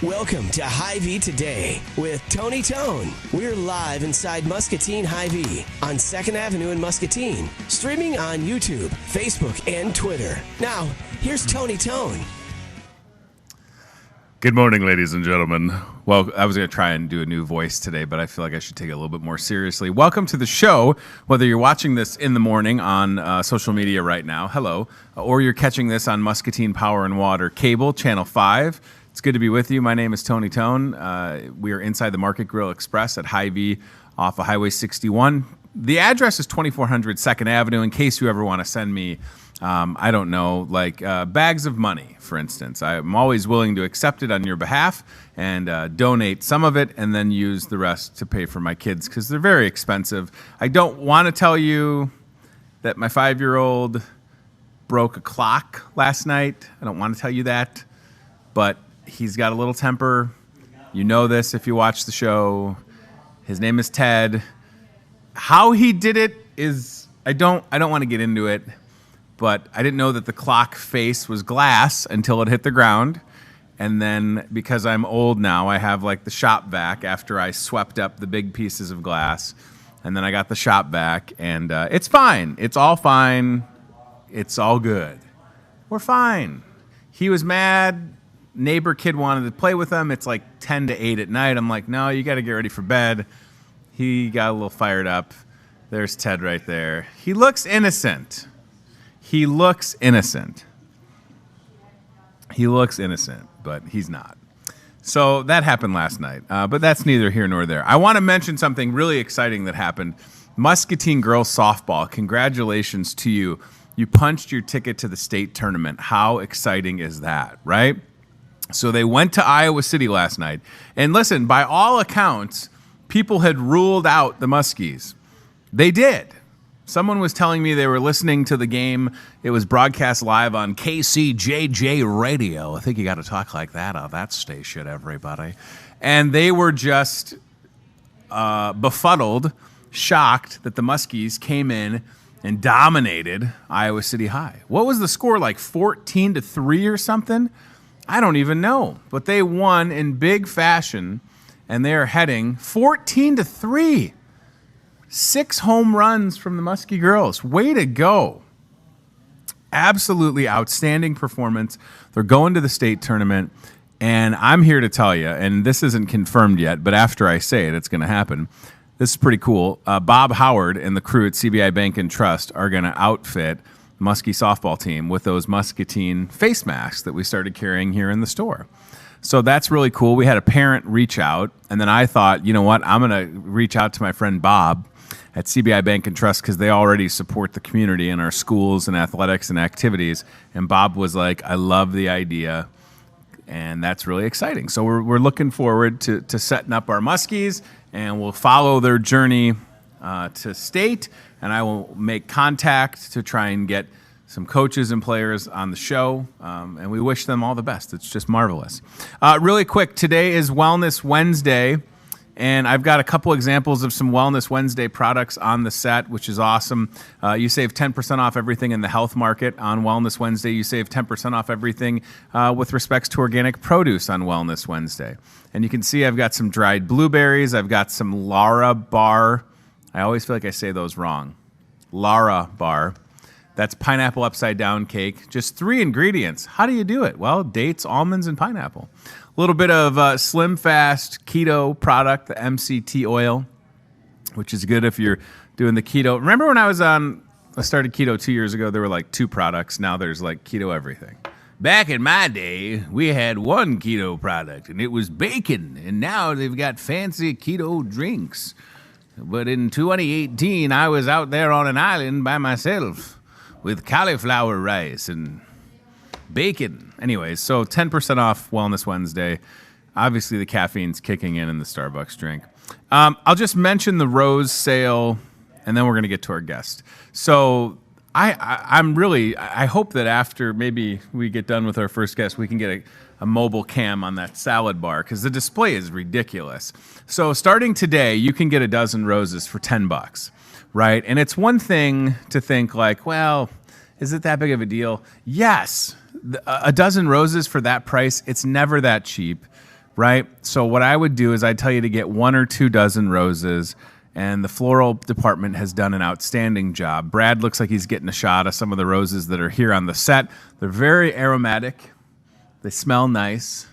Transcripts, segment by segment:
Welcome to HyVee Today with Tony Tone. We're live inside Muscatine HyVee on 2nd Avenue in Muscatine, streaming on YouTube, Facebook, and Twitter. Now, here's Tony Tone. Good morning, ladies and gentlemen. Well, I was going to try and do a new voice today, but I feel like I should take it a little bit more seriously. Welcome to the show, whether you're watching this in the morning on social media right now, hello, or you're catching this on Muscatine Power and Water Cable, Channel 5. It's good to be with you. My name is Tony Tone. We are inside the Market Grill Express at HyVee off of Highway 61. The address is 2400 2nd Avenue in case you ever want to send me, I don't know, like bags of money, for instance. I'm always willing to accept it on your behalf and donate some of it and then use the rest to pay for my kids because they're very expensive. I don't want to tell you that my 5-year-old broke a clock last night. I don't want to tell you that, but he's got a little temper. You know this if you watch the show. His name is Ted. How he did it is, I don't want to get into it, but I didn't know that the clock face was glass until it hit the ground. And then because I'm old now, I have like the shop vac after I swept up the big pieces of glass. And then I got the shop vac and it's fine. It's all fine. It's all good. We're fine. He was mad. Neighbor kid wanted to play with him. It's like 10 to 8 at night. I'm like, no, you got to get ready for bed. He got a little fired up. There's Ted right there. He looks innocent. He looks innocent. He looks innocent, but he's not. So that happened last night, but that's neither here nor there. I want to mention something really exciting that happened. Muscatine girls softball, congratulations to you. You punched your ticket to the state tournament. How exciting is that, right? So they went to Iowa City last night. And listen, by all accounts, people had ruled out the Muskies. They did. Someone was telling me they were listening to the game. It was broadcast live on KCJJ Radio. I think you got to talk like that on that station, everybody. And they were just befuddled, shocked that the Muskies came in and dominated Iowa City High. What was the score, like 14-3 or something? I don't even know. But they won in big fashion, and they are heading 14-3. 6 home runs from the Muskie girls. Way to go. Absolutely outstanding performance. They're going to the state tournament, and I'm here to tell you, and this isn't confirmed yet, but after I say it, it's going to happen. This is pretty cool. Bob Howard and the crew at CBI Bank and Trust are going to outfit the Muskie softball team with those Muscatine face masks that we started carrying here in the store. So that's really cool. We had a parent reach out, and then I thought, you know what, I'm going to reach out to my friend Bob at CBI Bank and Trust because they already support the community in our schools and athletics and activities. And Bob was like, I love the idea, and that's really exciting. So we're looking forward to setting up our Muskies, and we'll follow their journey to state, and I will make contact to try and get some coaches and players on the show, and we wish them all the best. It's just marvelous. Really quick, today is Wellness Wednesday, and I've got a couple examples of some Wellness Wednesday products on the set, which is awesome. You save 10% off everything in the health market on Wellness Wednesday. You save 10% off everything with respects to organic produce on Wellness Wednesday. And you can see I've got some dried blueberries. I've got some Lara Bar. I always feel like I say those wrong. Lara Bar. That's pineapple upside down cake. Just 3 ingredients. How do you do it? Well, dates, almonds, and pineapple. A little bit of Slim Fast keto product, the MCT oil, which is good if you're doing the keto. Remember when I started keto 2 years ago, there were like 2 products. Now there's like keto everything. Back in my day, we had one keto product, and it was bacon. And now they've got fancy keto drinks. But in 2018, I was out there on an island by myself with cauliflower rice and bacon. Anyways, so 10% off Wellness Wednesday. Obviously, the caffeine's kicking in the Starbucks drink. I'll just mention the Rose sale, and then we're going to get to our guest. So I hope that after maybe we get done with our first guest, we can get a mobile cam on that salad bar because the display is ridiculous. So starting today, you can get a dozen roses for $10, right? And it's one thing to think like, well, is it that big of a deal? Yes. A dozen roses for that price, it's never that cheap. right? So what I would do is I'd tell you to get 1 or 2 dozen roses, and the floral department has done an outstanding job. Brad looks like he's getting a shot of some of the roses that are here on the set. They're very aromatic. They smell nice,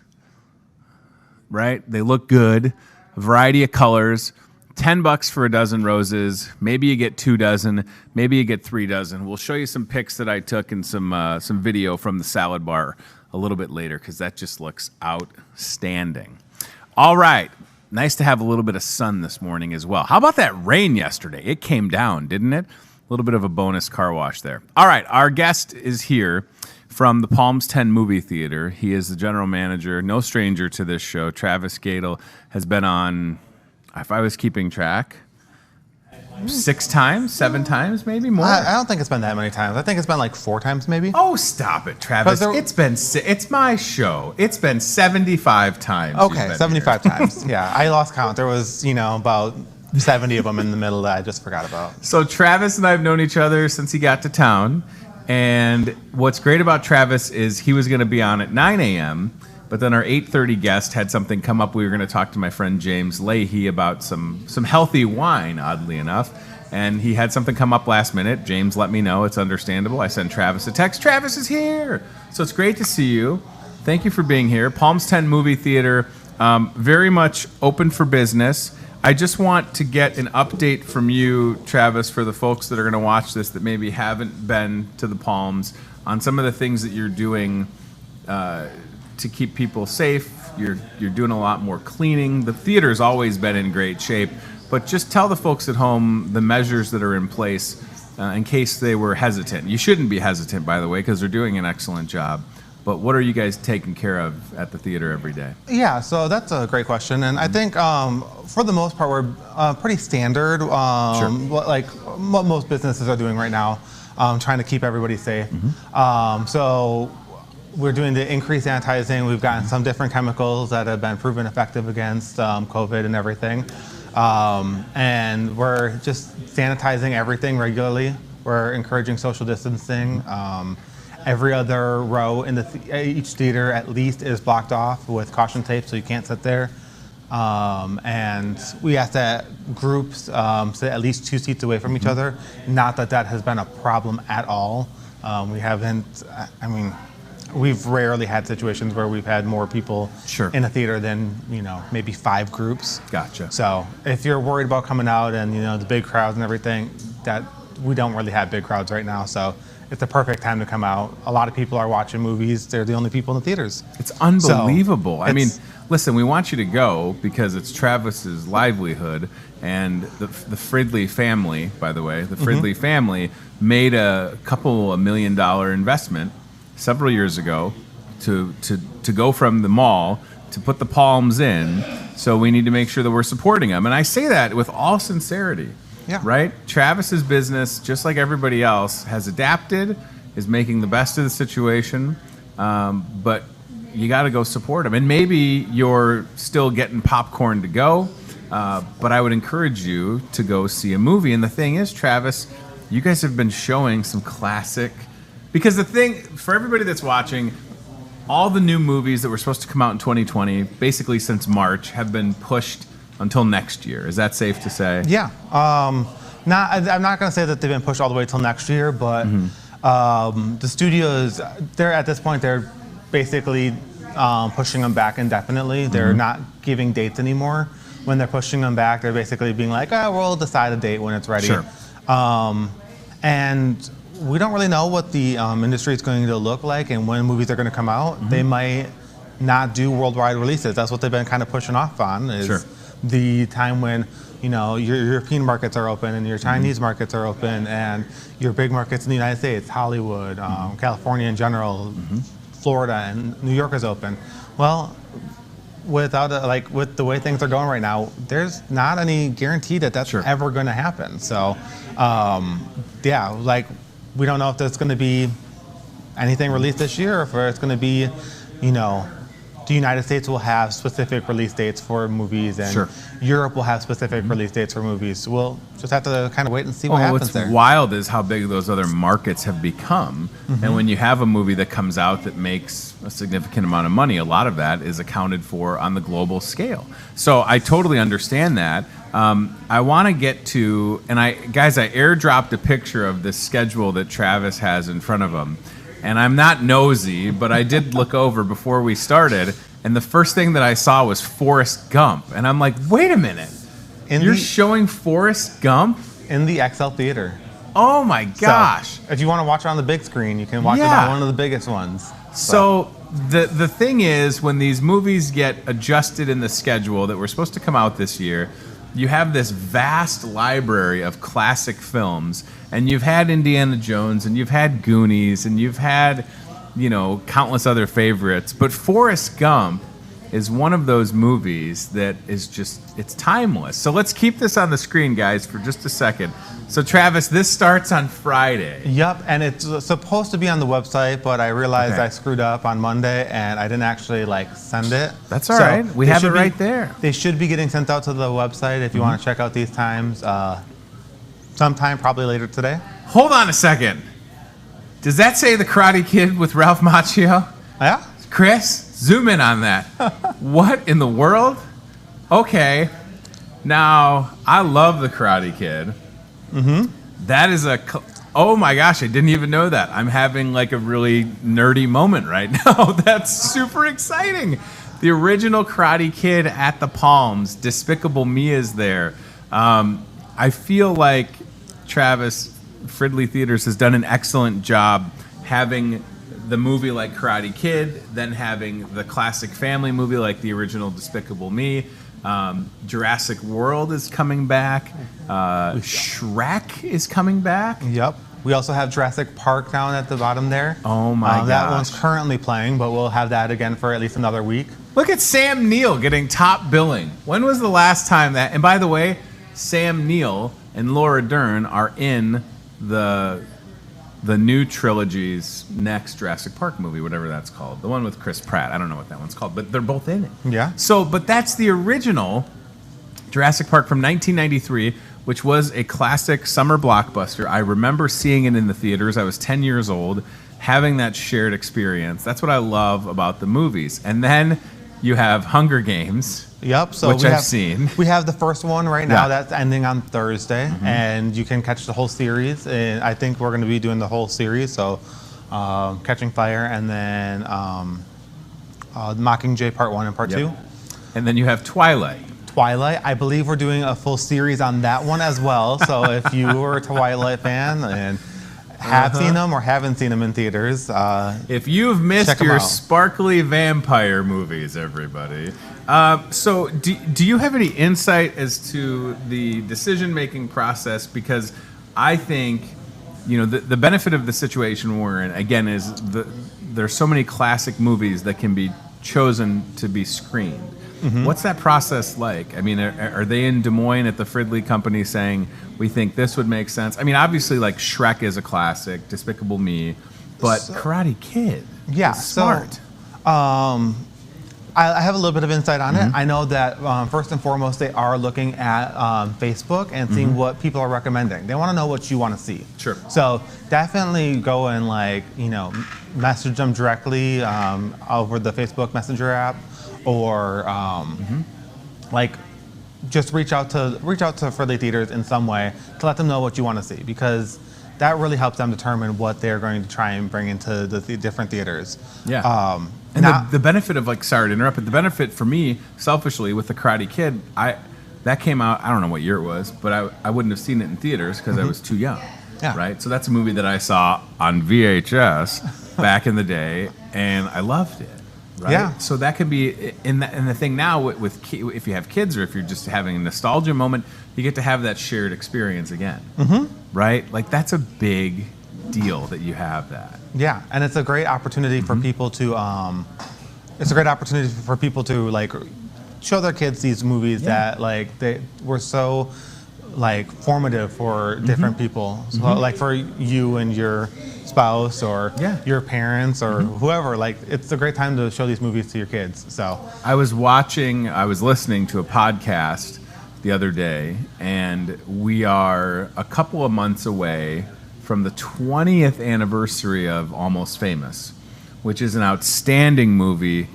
right? They look good. A variety of colors. $10 for a dozen roses. Maybe you get 2 dozen. Maybe you get 3 dozen. We'll show you some pics that I took and some video from the salad bar a little bit later because that just looks outstanding. All right. Nice to have a little bit of sun this morning as well. How about that rain yesterday? It came down, didn't it? A little bit of a bonus car wash there. All right. Our guest is here from the Palms 10 Movie Theater. He is the general manager, no stranger to this show. Travis Cadle has been on, if I was keeping track, 6 times, 7 times, maybe more. I don't think it's been that many times. I think it's been like 4 times, maybe. Oh, stop it, Travis! It's my show. It's been 75 times. Okay, 75 times. Yeah, I lost count. There was, about 70 of them in the middle that I just forgot about. So Travis and I have known each other since he got to town, and what's great about Travis is he was going to be on at 9 a.m. But then our 8:30 guest had something come up. We were going to talk to my friend James Leahy about some healthy wine, oddly enough. And he had something come up last minute. James let me know. It's understandable. I sent Travis a text. Travis is here. So it's great to see you. Thank you for being here. Palms 10 Movie Theater, very much open for business. I just want to get an update from you, Travis, for the folks that are going to watch this that maybe haven't been to the Palms on some of the things that you're doing to keep people safe. You're doing a lot more cleaning. The theater's always been in great shape, but just tell the folks at home the measures that are in place in case they were hesitant. You shouldn't be hesitant, by the way, because they're doing an excellent job. But what are you guys taking care of at the theater every day? Yeah, so that's a great question. And I think for the most part, we're pretty standard, Sure. like what most businesses are doing right now, trying to keep everybody safe. So we're doing the increased sanitizing. We've gotten some different chemicals that have been proven effective against COVID and everything. And we're just sanitizing everything regularly. We're encouraging social distancing. Every other row in each theater at least is blocked off with caution tape, so you can't sit there. And we ask that groups sit at least 2 seats away from each other. Not that that has been a problem at all. We haven't, we've rarely had situations where we've had more people Sure. in a theater than, maybe 5 groups. Gotcha. So if you're worried about coming out and, the big crowds and everything, that we don't really have big crowds right now. So it's the perfect time to come out. A lot of people are watching movies. They're the only people in the theaters. It's unbelievable. So, listen, we want you to go because it's Travis's livelihood, and the Fridley family, by the way, the Fridley family made a couple $1 million investment several years ago to go from the mall to put the Palms in. So we need to make sure that we're supporting them. And I say that with all sincerity. Yeah. Right? Travis's business, just like everybody else, has adapted, is making the best of the situation, but you got to go support them. And maybe you're still getting popcorn to go, but I would encourage you to go see a movie. And the thing is, Travis, you guys have been showing some classic, because the thing, for everybody that's watching, all the new movies that were supposed to come out in 2020, basically since March, have been pushed until next year. Is that safe to say? Yeah. I'm not going to say that they've been pushed all the way till next year, but the studios, at this point, they're basically pushing them back indefinitely. They're not giving dates anymore. When they're pushing them back, they're basically being like, we'll decide a date when it's ready. Sure. And we don't really know what the industry is going to look like and when movies are going to come out. They might not do worldwide releases. That's what they've been kind of pushing off on, is Sure. the time when your European markets are open and your Chinese markets are open and your big markets in the United States, Hollywood, California in general, Florida, and New York is open. Well, with the way things are going right now, there's not any guarantee that that's Sure. ever going to happen. So, we don't know if there's going to be anything released this year, or if it's going to be, the United States will have specific release dates for movies, and Europe will have specific release dates for movies. We'll just have to kind of wait and see what happens there. What's wild is how big those other markets have become. And when you have a movie that comes out that makes a significant amount of money, a lot of that is accounted for on the global scale. So I totally understand that. I want to get to, and I airdropped a picture of this schedule that Travis has in front of him. And I'm not nosy, but I did look over before we started, and the first thing that I saw was Forrest Gump. And I'm like, wait a minute. You're showing Forrest Gump? In the XL Theater. Oh my gosh. So, if you want to watch it on the big screen, you can watch it on one of the biggest ones. So the thing is, when these movies get adjusted in the schedule that were supposed to come out this year, you have this vast library of classic films, and you've had Indiana Jones, and you've had Goonies, and you've had, countless other favorites. But Forrest Gump is one of those movies that is just, it's timeless. So let's keep this on the screen, guys, for just a second. So Travis, this starts on Friday. Yep, and it's supposed to be on the website, but I realized I screwed up on Monday and I didn't actually send it. That's all right. We have it right there. They should be getting sent out to the website if you want to check out these times. Sometime probably later today. Hold on a second. Does that say The Karate Kid with Ralph Macchio? Yeah. Chris, zoom in on that. What in the world? Okay. Now, I love The Karate Kid. That is oh my gosh, I didn't even know that. I'm having a really nerdy moment right now. That's super exciting. The original Karate Kid at the Palms. Despicable Me is there. I feel like Travis, Fridley Theaters has done an excellent job having the movie like Karate Kid, then having the classic family movie like the original Despicable Me. Jurassic World is coming back. Shrek is coming back. Yep. We also have Jurassic Park down at the bottom there. Oh my gosh. That one's currently playing, but we'll have that again for at least another week. Look at Sam Neill getting top billing. When was the last time that? And by the way, Sam Neill and Laura Dern are in the new trilogy's next Jurassic Park movie, whatever that's called. The one with Chris Pratt. I don't know what that one's called, but they're both in it. Yeah. So, but that's the original Jurassic Park from 1993, which was a classic summer blockbuster. I remember seeing it in the theaters. I was 10 years old, having that shared experience. That's what I love about the movies. And then you have Hunger Games. Yep. So which I've seen. We have the first one right now. That's ending on Thursday, and you can catch the whole series. And I think we're going to be doing the whole series. So, Catching Fire, and then Mockingjay Part 1 and Part 2. And then you have Twilight. I believe we're doing a full series on that one as well. So if you were a Twilight fan and have seen them or haven't seen them in theaters, if you've missed your sparkly vampire movies, everybody. So do you have any insight as to the decision-making process? Because I think, the benefit of the situation we're in, again, is there's so many classic movies that can be chosen to be screened. What's that process like? I mean, are they in Des Moines at the Fridley Company saying, we think this would make sense? I mean, obviously, Shrek is a classic, Despicable Me, but Karate Kid is smart. I have a little bit of insight on it. I know that first and foremost, they are looking at Facebook and seeing what people are recommending. They want to know what you want to see. Sure. So definitely go and message them directly over the Facebook Messenger app, or just reach out to Fridley Theaters in some way to let them know what you want to see, because that really helps them determine what they're going to try and bring into the different theaters. Yeah. And the benefit of, sorry to interrupt, but the benefit for me, selfishly, with The Karate Kid, that came out, I don't know what year it was, but I wouldn't have seen it in theaters because I was too young. Yeah. Right? So that's a movie that I saw on VHS back in the day, and I loved it. Right? Yeah. So that could be, and the thing now with if you have kids, or if you're just having a nostalgia moment, you get to have that shared experience again. Right? That's a big deal that you have that. Yeah, and it's a great opportunity for people to show their kids these movies that they were so like formative for different people. So like for you and your spouse or your parents or whoever, like it's a great time to show these movies to your kids. So I was listening to a podcast the other day, and we are a couple of months away from the 20th anniversary of Almost Famous, which is an outstanding movie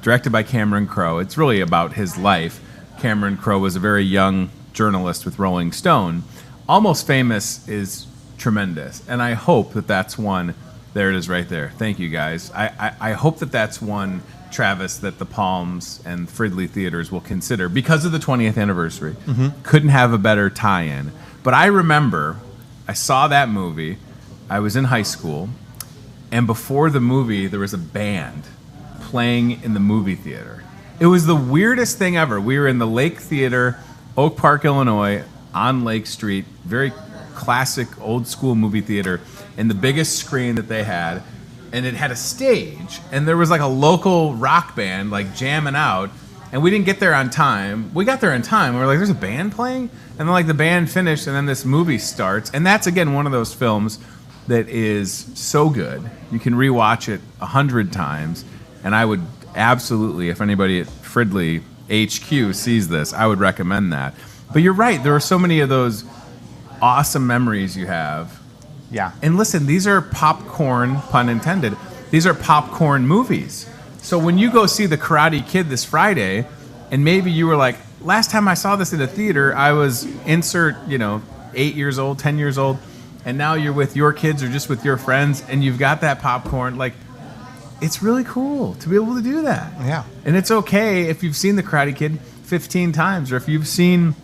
directed by Cameron Crowe. It's really about his life. Cameron Crowe was a very young journalist with Rolling Stone. Almost Famous is tremendous, and I hope that that's one. There it is right there. Thank you, guys. I hope that that's one, Travis, that the Palms and Fridley theaters will consider because of the 20th anniversary. Couldn't have a better tie-in. But I remember I saw that movie. I was in high school, and before the movie, there was a band playing in the movie theater. It was the weirdest thing ever. We were in the Lake Theater, Oak Park, Illinois, on Lake Street, very classic old school movie theater, and the biggest screen that they had, and it had a stage, and there was like a local rock band like jamming out, and we didn't get there on time. We got there on time. We were like, there's a band playing? And then like the band finished, and then this movie starts, and that's again one of those films that is so good. You can rewatch it 100 times, and I would absolutely, if anybody at Fridley HQ sees this, I would recommend that. But you're right, there are so many of those awesome memories you have. yeah. And listen, these are popcorn, pun intended, these are popcorn movies. So when you go see The Karate Kid this Friday, and maybe you were like, last time I saw this in a theater, I was insert, 8 years old, 10 years old, and now you're with your kids or just with your friends, and you've got that popcorn, like, it's really cool to be able to do that. Yeah. And it's okay if you've seen The Karate Kid 15 times, or if you've seen,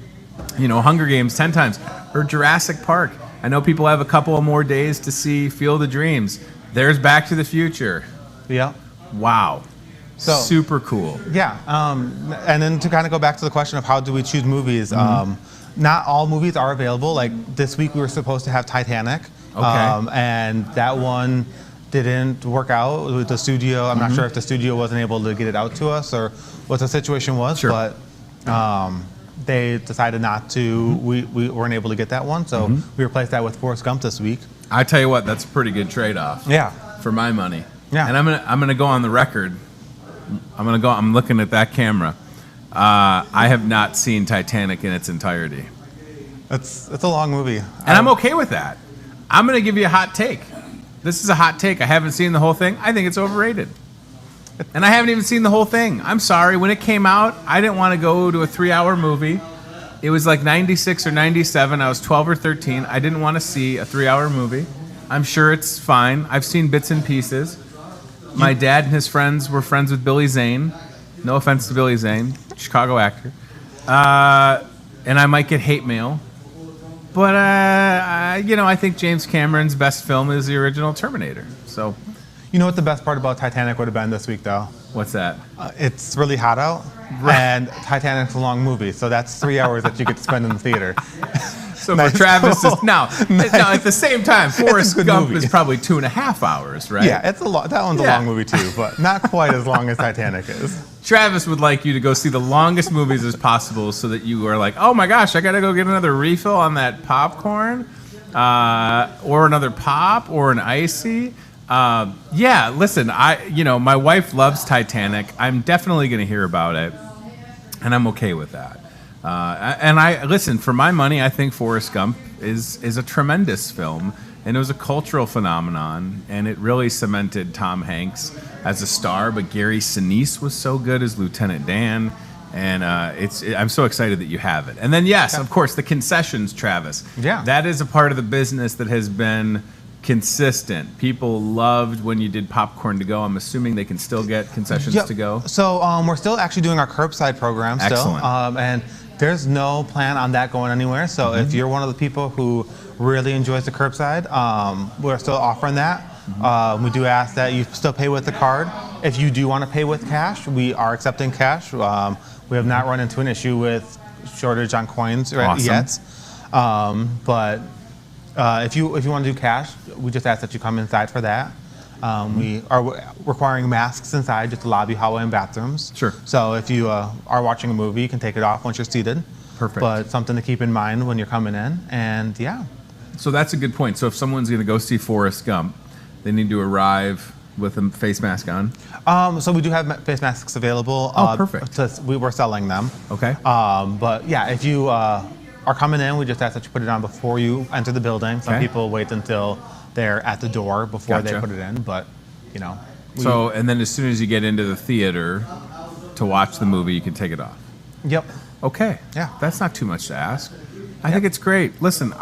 Hunger Games 10 times, or Jurassic Park. I know people have a couple of more days to see Field of Dreams. There's Back to the Future. Yeah. Wow. So super cool. Yeah. And then to kind of go back to the question of how do we choose movies, not all movies are available. Like this week we were supposed to have Titanic. Okay. And that one didn't work out with the studio. I'm not sure if the studio wasn't able to get it out to us or what the situation was, Sure. but they decided not to. We weren't able to get that one, so we replaced that with Forrest Gump this week. I tell you what, that's a pretty good trade-off. Yeah. For my money. Yeah. And I'm gonna go on the record. I'm looking at that camera. I have not seen Titanic in its entirety. It's a long movie. And I'm okay with that. I'm going to give you a hot take. This is a hot take. I haven't seen the whole thing. I think it's overrated. And I haven't even seen the whole thing. I'm sorry. When it came out, I didn't want to go to a 3-hour movie. It was like 96 or 97. I was 12 or 13. I didn't want to see a 3-hour movie. I'm sure it's fine. I've seen bits and pieces. My dad and his friends were friends with Billy Zane. No offense to Billy Zane, Chicago actor. And I might get hate mail. But, I think James Cameron's best film is the original Terminator. So, You know what the best part about Titanic would have been this week, though? what's that? It's really hot out, and Titanic's a long movie, so that's 3 hours that you get to spend in the theater. So Nice. for Travis, now at the same time, Forrest good Gump movie. is probably 2.5 hours, right? Yeah, it's that one's a Yeah. long movie too, but not quite as long as Titanic is. Travis would like you to go see the longest movies as possible so that you are like, oh my gosh, I got to go get another refill on that popcorn or another pop or an icy. Yeah, listen, my wife loves Titanic. I'm definitely going to hear about it, and I'm okay with that. Listen, for my money, I think Forrest Gump is a tremendous film, and it was a cultural phenomenon, and it really cemented Tom Hanks as a star, but Gary Sinise was so good as Lieutenant Dan, and I'm so excited that you have it. And then, yes, of course, the concessions, Travis. Yeah. That is a part of the business that has been consistent. People loved when you did popcorn to go. I'm assuming they can still get concessions Yep. to go. So we're still actually doing our curbside program still. Excellent. And there's no plan on that going anywhere. So if you're one of the people who really enjoys the curbside, we're still offering that. We do ask that you still pay with the card. If you do want to pay with cash, we are accepting cash. We have not run into an issue with shortage on coins yet. But if you want to do cash, we just ask that you come inside for that. We are requiring masks inside, just the lobby, hallway, and bathrooms. Sure. So if you are watching a movie, you can take it off once you're seated. Perfect. but something to keep in mind when you're coming in. And yeah. So that's a good point. So if someone's going to go see Forrest Gump, they need to arrive with a face mask on. So we do have face masks available. Oh, perfect. We were selling them. Okay. But yeah, if you are coming in, we just ask that you put it on before you enter the building. Some people wait until they're at the door before they put it in, but you know. So, and then as soon as you get into the theater to watch the movie, you can take it off. Yep. Okay. Yeah. That's not too much to ask. I think it's great. Listen, the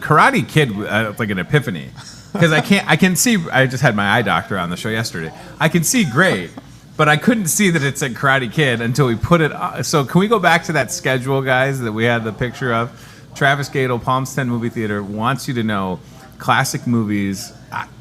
Karate Kid, like an epiphany, because I can see. I just had my eye doctor on the show yesterday. I can see great, but I couldn't see that it said Karate Kid until we put it. So can we go back to that schedule, guys, that we had the picture of? Travis Cadle, Palms 10 Movie Theater wants you to know classic movies.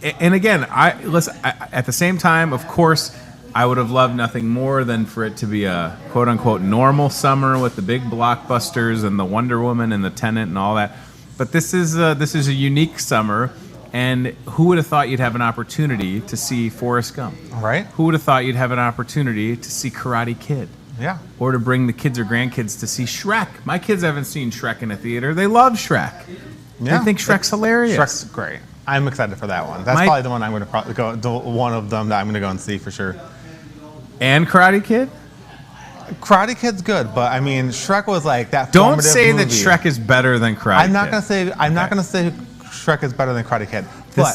And again, at the same time, of course, I would have loved nothing more than for it to be a quote-unquote normal summer with the big blockbusters and the Wonder Woman and the Tenet and all that. But this is a unique summer, and who would have thought you'd have an opportunity to see Forrest Gump? Right. Who would have thought you'd have an opportunity to see Karate Kid? Yeah. Or to bring the kids or grandkids to see Shrek. My kids haven't seen Shrek in a theater. They love Shrek. Yeah. They think Shrek's hilarious. Shrek's great. I'm excited for that one. That's probably the one I'm going to probably go. One of them that I'm going to go and see for sure. And Karate Kid? Karate Kid's good, but I mean, Shrek was like that. Don't say movie. that Shrek is better than Karate Kid. I'm not gonna say Shrek is better than Karate Kid, but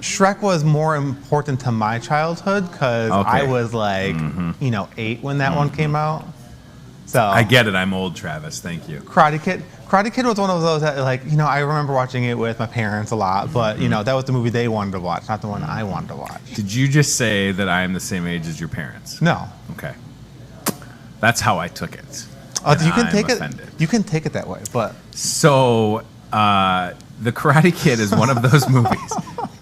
Shrek was more important to my childhood because I was like, 8 when that one came out. So I get it. I'm old, Travis. Thank you. Karate Kid was one of those that, like, I remember watching it with my parents a lot, but that was the movie they wanted to watch, not the one I wanted to watch. Did you just say that I am the same age as your parents? No. Okay. That's how I took it. You can take it. You can take it that way, but so the Karate Kid is one of those movies.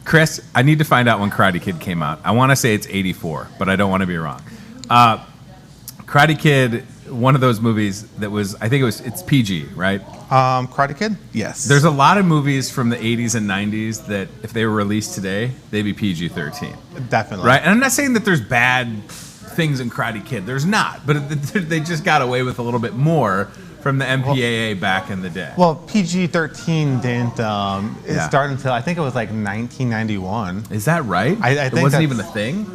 Chris, I need to find out when Karate Kid came out. I want to say it's 84, but I don't want to be wrong. Karate Kid, one of those movies that was, it's PG, right? Karate Kid? Yes. There's a lot of movies from the 80s and 90s that if they were released today, they'd be PG-13. Definitely. Right? And I'm not saying that there's bad things in Karate Kid. There's not. But they just got away with a little bit more from the MPAA back in the day. Well, PG-13 didn't start until, I think it was like 1991. Is that right? I think it wasn't even a thing?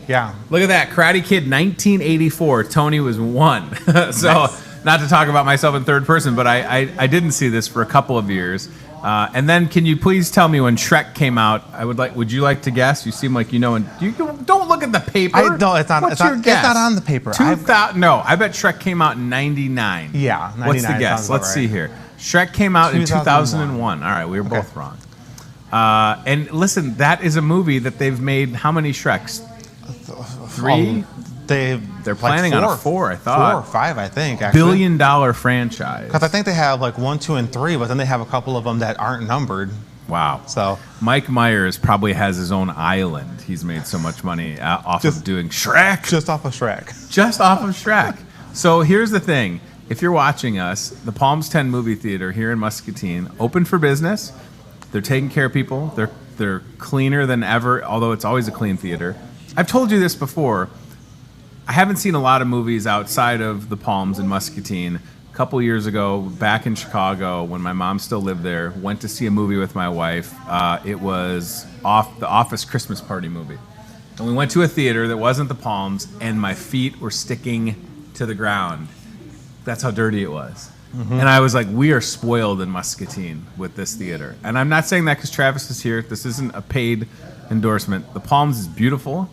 Yeah. Look at that. Karate Kid 1984. Tony was 1. So, nice. Not to talk about myself in third person, but I didn't see this for a couple of years. And then can you please tell me when Shrek came out? Would you like to guess? You seem like you know, and you don't look at the paper. No, it's not. What's your guess? It's not on the paper. 2000. No, I bet Shrek came out in 99. Yeah, 99. What's the guess? Let's see here. Shrek came out in 2001. All right, we were both wrong. And listen, that is a movie that they've made. How many Shreks? 3. They're planning on a 4. I thought 4 or 5. I think actually. $1 billion franchise. Because I think they have like 1, 2, and 3, but then they have a couple of them that aren't numbered. Wow. So Mike Myers probably has his own island. He's made so much money off of doing Shrek. Just off of Shrek. Just off of Shrek. So here's the thing. If you're watching us, the Palms 10 Movie Theater here in Muscatine, open for business. They're taking care of people. They're cleaner than ever, although it's always a clean theater. I've told you this before. I haven't seen a lot of movies outside of the Palms in Muscatine. A couple years ago, back in Chicago, when my mom still lived there, went to see a movie with my wife. It was the Office Christmas Party movie. And we went to a theater that wasn't the Palms, and my feet were sticking to the ground. That's how dirty it was. Mm-hmm. And I was like, we are spoiled in Muscatine with this theater. And I'm not saying that because Travis is here. This isn't a paid endorsement. The Palms is beautiful.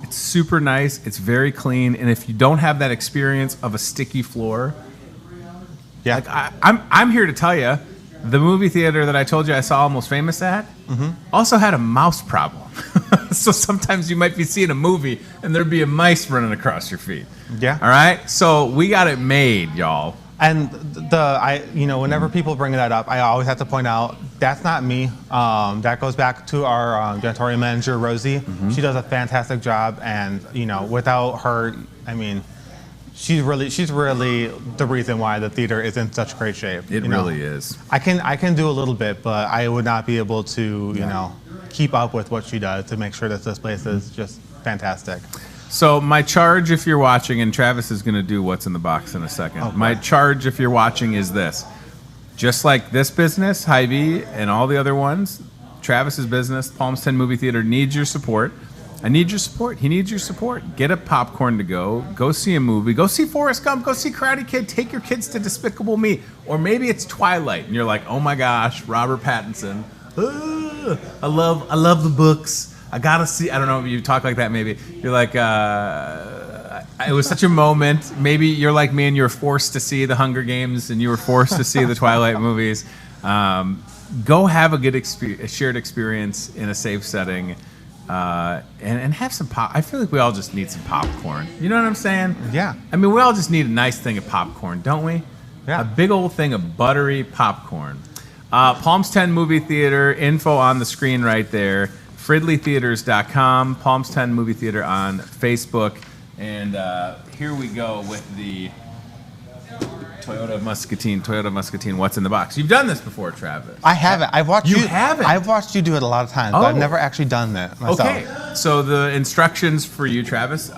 It's super nice. It's very clean. And if you don't have that experience of a sticky floor, like I'm here to tell you, the movie theater that I told you I saw Almost Famous at also had a mouse problem. So sometimes you might be seeing a movie and there'd be a mice running across your feet. Yeah. All right. So we got it made, y'all. And whenever people bring that up, I always have to point out that's not me. That goes back to our janitorial manager, Rosie. She does a fantastic job, and without her, I mean, she's really the reason why the theater is in such great shape. It really is. I can do a little bit, but I would not be able to keep up with what she does to make sure that this place is just fantastic. So my charge, if you're watching, and Travis is going to do what's in the box in a second. Okay. My charge, if you're watching, is this. Just like this business, Hy-Vee, and all the other ones, Travis's business, Palms 10 Movie Theater, needs your support. I need your support. He needs your support. Get a popcorn to go. Go see a movie. Go see Forrest Gump. Go see Karate Kid. Take your kids to Despicable Me. Or maybe it's Twilight, and you're like, oh my gosh, Robert Pattinson. I love the books. I gotta see. I don't know if you talk like that. Maybe you're like, it was such a moment. Maybe you're like me, and you're forced to see the Hunger Games, and you were forced to see the Twilight movies. Go have a good a shared experience in a safe setting. And have some pop. I feel like we all just need some popcorn. You know what I'm saying? Yeah. I mean, we all just need a nice thing of popcorn, don't we? Yeah. A big old thing of buttery popcorn. Palms 10 Movie Theater, info on the screen right there. FridleyTheaters.com, Palms 10 Movie Theater on Facebook. And here we go with the Toyota Muscatine, what's in the box? You've done this before, Travis. I haven't. I've watched you. Haven't? I've watched you do it a lot of times, but I've never actually done that myself. Okay. So the instructions for you, Travis,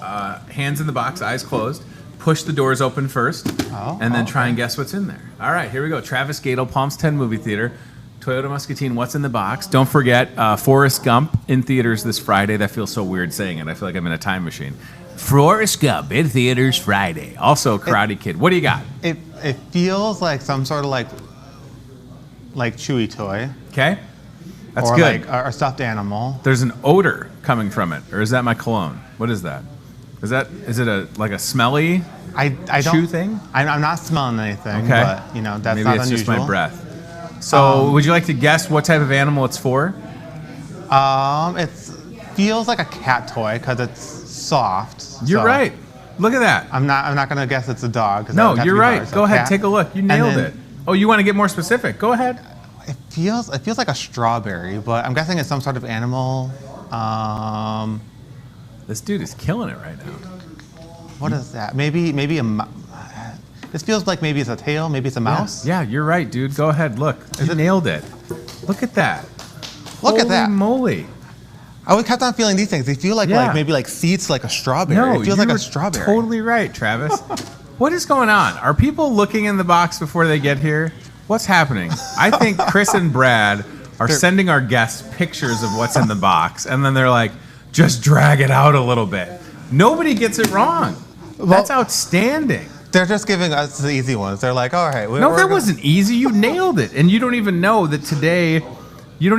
hands in the box, eyes closed. Push the doors open first, and then try and guess what's in there. All right, here we go. Travis Cadle, Palms 10 Movie Theater, Toyota Muscatine, what's in the box? Don't forget Forrest Gump in theaters this Friday. That feels so weird saying it. I feel like I'm in a time machine. Forrest Gump in theaters Friday. Also Karate Kid. What do you got? It feels like some sort of like Chewy toy. Okay. That's or good. Like a stuffed animal. There's an odor coming from it. Or is that my cologne? What is that? Is it a smelly I chew don't, thing? I'm not smelling anything, Okay. but that's Maybe not it's unusual. just my breath. So would you like to guess what type of animal it's for? It feels like a cat toy because it's soft. You're so right. Look at that. I'm not gonna guess it's a dog. 'Cause that No, would have you're to be right. hard, so Go ahead, cat. take a look. You nailed then- it. Oh, you want to get more specific? Go ahead. It feels like a strawberry, but I'm guessing it's some sort of animal. This dude is killing it right now. What is that? Maybe this feels like maybe it's a tail, maybe it's a mouse. Yeah, you're right, dude. Go ahead. Look, you nailed it. Look at that. Look at that. Holy moly. I kept on feeling these things. They feel like Yeah. maybe like seeds, like a strawberry. No, it feels like you a were strawberry. totally right, Travis. What is going on? Are people looking in the box before they get here? What's happening? I think Chris and Brad are sending our guests pictures of what's in the box, and then they're like, just drag it out a little bit. Nobody gets it wrong. That's outstanding. They're just giving us the easy ones. They're like, all right. No, that wasn't easy. You nailed it. And you don't even know that today, you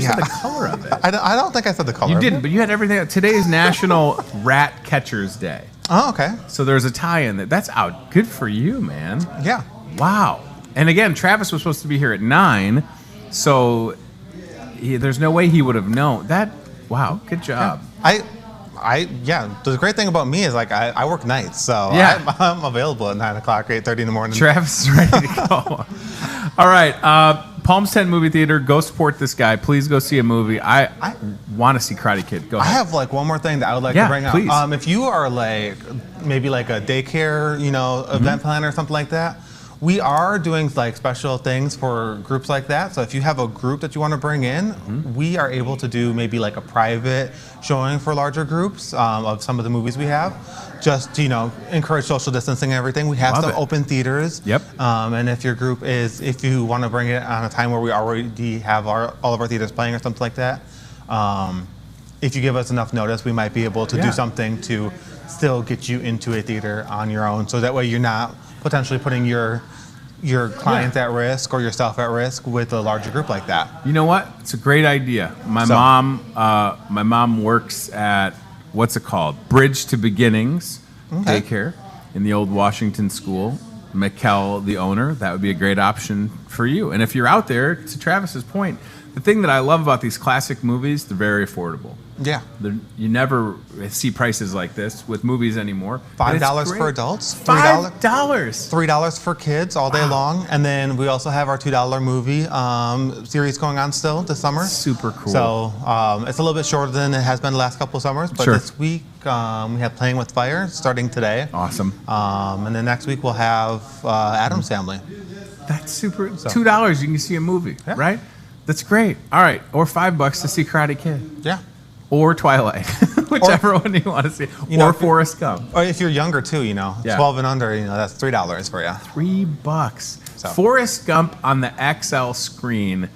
said the color of it. I don't think I said the color. You of didn't, it. but you had everything. Today is National Rat Catchers Day. Oh, okay. So there's a tie-in that. That's out. Good for you, man. Yeah. Wow. And again, Travis was supposed to be here at 9, so there's no way he would have known that. Wow, good job. The great thing about me is like I work nights, so Yeah. I'm available at 9 o'clock, 8:30 in the morning. Travis is ready to go. All right, Palms 10 Movie Theater. Go support this guy. Please go see a movie. I want to see Karate Kid. Go I ahead. have like one more thing that I would like Yeah, to bring please. up. If you are like maybe like a daycare, event planner or something like that, we are doing like special things for groups like that. So if you have a group that you want to bring in, we are able to do maybe like a private showing for larger groups of some of the movies we have. Just to, encourage social distancing and everything. We have Love some it. open theaters. Yep. And if your group if you want to bring it on a time where we already have all of our theaters playing or something like that, if you give us enough notice, we might be able to do something to still get you into a theater on your own. So that way you're not potentially putting your clients at risk or yourself at risk with a larger group like that. You know what? It's a great idea. My mom works at what's it called? Bridge to Beginnings Daycare in the old Washington School. Mikkel, the owner, that would be a great option for you. And if you're out there, to Travis's point, the thing that I love about these classic movies, they're very affordable. Yeah. You never see prices like this with movies anymore. $5 for adults. $5. $3 for kids all day long. And then we also have our $2 movie series going on still this summer. Super cool. So it's a little bit shorter than it has been the last couple of summers. But this week we have Playing with Fire starting today. Awesome. And then next week we'll have Addams Family. That's super. $2 you can see a movie, right? That's great. All right. Or $5 to see Karate Kid. Yeah. Or Twilight. whichever one you want to see. Or Forrest Gump. Or if you're younger too, 12 and under, that's $3 for you. $3. So. Forrest Gump on the XL screen,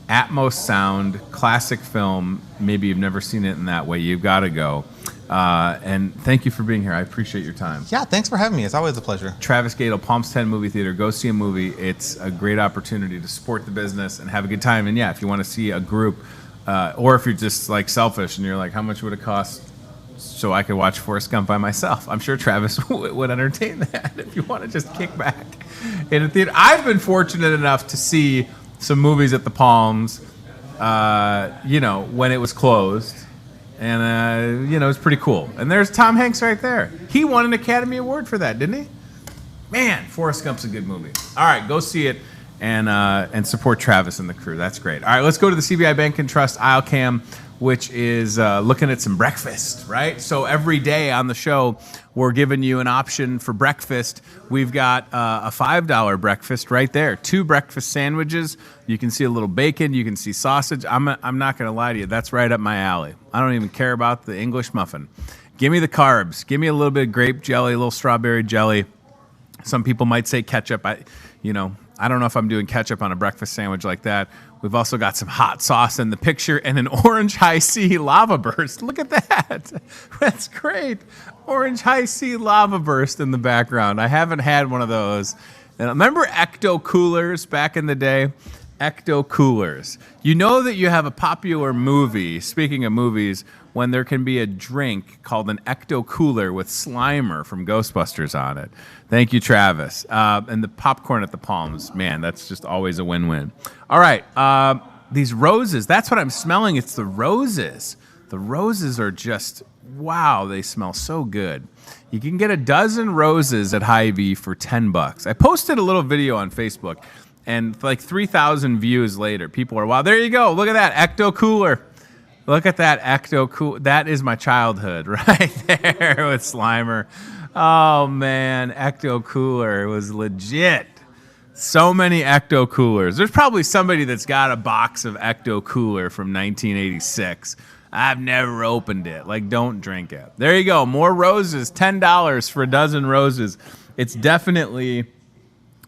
Atmos sound, classic film. Maybe you've never seen it in that way. You've got to go. And thank you for being here. I appreciate your time. Yeah, thanks for having me. It's always a pleasure. Travis Cadle, Palms 10 Movie Theater. Go see a movie. It's a great opportunity to support the business and have a good time. And yeah, if you want to see a group, or if you're just like selfish and you're like, how much would it cost so I could watch Forrest Gump by myself? I'm sure Travis would entertain that if you want to just kick back in a theater. I've been fortunate enough to see some movies at the Palms, when it was closed. And, it was pretty cool. And there's Tom Hanks right there. He won an Academy Award for that, didn't he? Man, Forrest Gump's a good movie. All right, go see it and support Travis and the crew. That's great. All right, let's go to the CBI Bank and Trust aisle cam, which is looking at some breakfast, right? So every day on the show, we're giving you an option for breakfast. We've got a $5 breakfast right there. 2 breakfast sandwiches. You can see a little bacon. You can see sausage. I'm not going to lie to you. That's right up my alley. I don't even care about the English muffin. Give me the carbs. Give me a little bit of grape jelly, a little strawberry jelly. Some people might say ketchup. I don't know if I'm doing ketchup on a breakfast sandwich like that. We've also got some hot sauce in the picture and an orange high-C lava burst. Look at that. That's great. Orange high-C lava burst in the background. I haven't had one of those. And remember Ecto Coolers back in the day? Ecto Coolers. You know that you have a popular movie, speaking of movies, when there can be a drink called an Ecto Cooler with Slimer from Ghostbusters on it. Thank you, Travis. And the popcorn at the Palms, man, that's just always a win-win. All right, these roses, that's what I'm smelling. It's the roses. The roses are just, wow, they smell so good. You can get a dozen roses at Hy-Vee for $10. I posted a little video on Facebook, and like 3,000 views later, people are, wow, there you go. Look at that, Ecto Cooler. Look at that Ecto Cooler. That is my childhood right there with Slimer. Oh, man, Ecto Cooler was legit. So many Ecto Coolers. There's probably somebody that's got a box of Ecto Cooler from 1986. I've never opened it. Like, don't drink it. There you go. More roses. $10 for a dozen roses. It's definitely